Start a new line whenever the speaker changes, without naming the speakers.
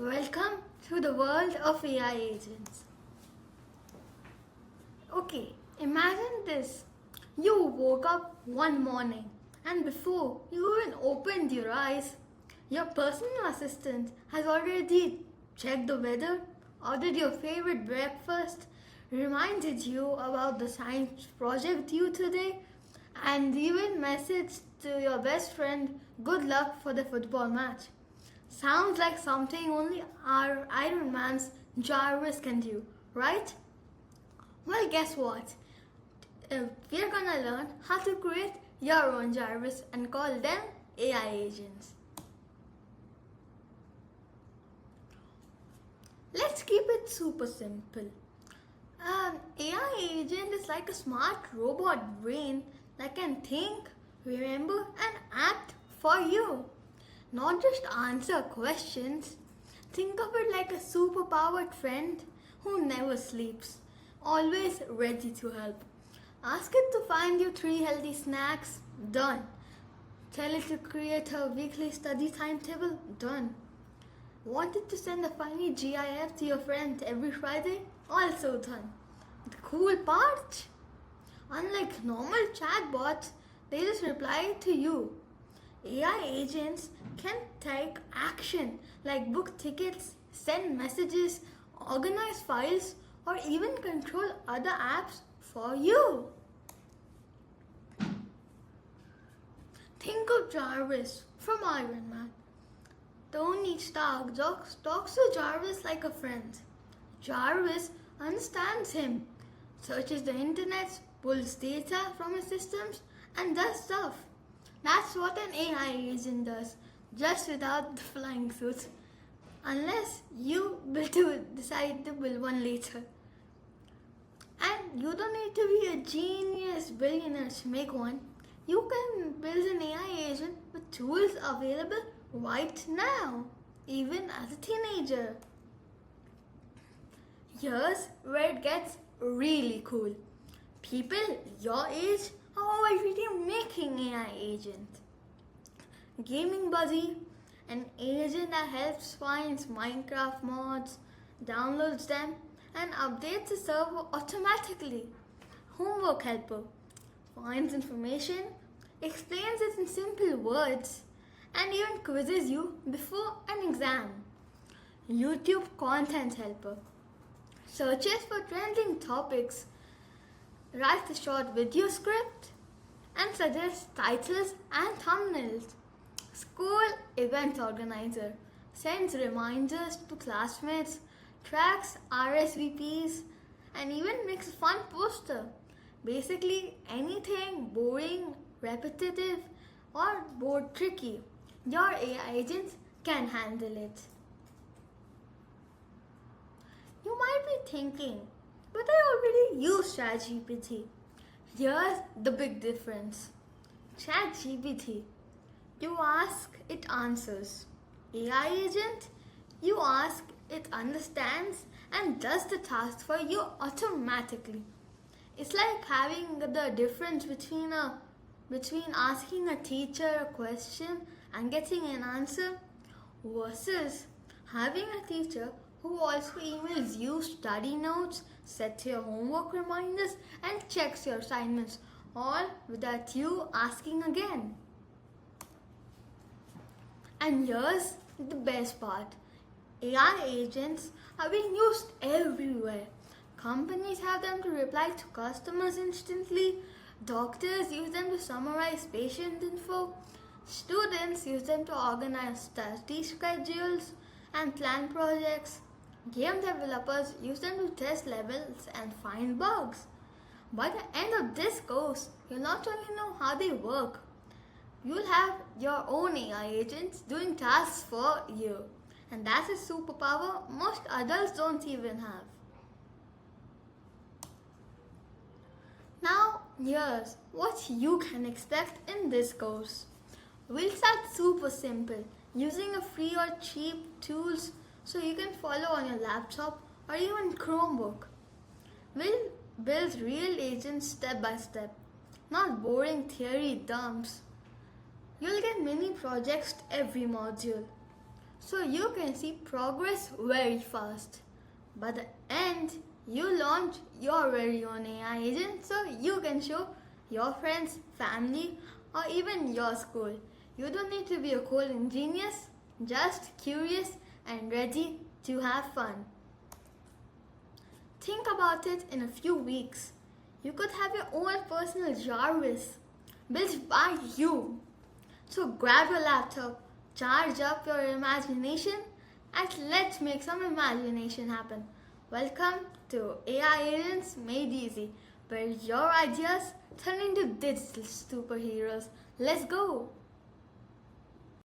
Welcome to the world of AI agents. Okay, imagine this. You woke up one morning and before you even opened your eyes, your personal assistant has already checked the weather, ordered your favorite breakfast, reminded you about the science project due today, and even messaged to your best friend good luck for the football match. Sounds like something only our Iron Man's Jarvis can do, right? Well, guess what? We're gonna learn how to create your own Jarvis and call them AI agents. Let's keep it super simple. An AI agent is like a smart robot brain that can think, remember, and act for you. Not just answer questions. Think of it like a superpowered friend who never sleeps, always ready to help. Ask it to find you 3 healthy snacks, done. Tell it to create a weekly study timetable, done. Want it to send a funny GIF to your friend every Friday, also done. The cool part? Unlike normal chatbots, they just reply to you. AI agents can take action like book tickets, send messages, organize files, or even control other apps for you. Think of Jarvis from Iron Man. Tony Stark talks to Jarvis like a friend. Jarvis understands him, searches the internet, pulls data from his systems, and does stuff. That's what an AI agent does, just without the flying suits. Unless you decide to build one later. And you don't need to be a genius billionaire to make one. You can build an AI agent with tools available right now, even as a teenager. Here's where it gets really cool. People your age are already making AI agent. Gaming Buddy, an agent that helps finds Minecraft mods, downloads them, and updates the server automatically. Homework Helper finds information, explains it in simple words, and even quizzes you before an exam. YouTube Content Helper searches for trending topics, writes a short video script, and suggests titles and thumbnails. School Event Organizer sends reminders to classmates, tracks RSVPs, and even makes a fun poster. Basically, anything boring, repetitive, or bored tricky, your AI agent can handle it. You might be thinking, but I already use ChatGPT. Here's the big difference. ChatGPT, you ask, it answers. AI agent, you ask, it understands and does the task for you automatically. It's like having the difference between asking a teacher a question and getting an answer versus having a teacher who also emails you study notes, sets your homework reminders, and checks your assignments, all without you asking again. And here's the best part. AI agents are being used everywhere. Companies have them to reply to customers instantly. Doctors use them to summarize patient info. Students use them to organize study schedules and plan projects. Game developers use them to test levels and find bugs. By the end of this course, you'll not only know how they work, you'll have your own AI agents doing tasks for you. And that's a superpower most adults don't even have. Now, here's what you can expect in this course. We'll start super simple, using a free or cheap tools so you can follow on your laptop or even Chromebook. We'll build real agents step by step, not boring theory dumps. You'll get mini projects every module. so you can see progress very fast. By the end, you launch your very own AI agent so you can show your friends, family, or even your school. You don't need to be a coding genius, just curious and ready to have fun. Think about it. In a few weeks. You could have your own personal Jarvis built by you. So grab your laptop, charge up your imagination, and let's make some imagination happen. Welcome to AI Agents Made Easy, where your ideas turn into digital superheroes. Let's go!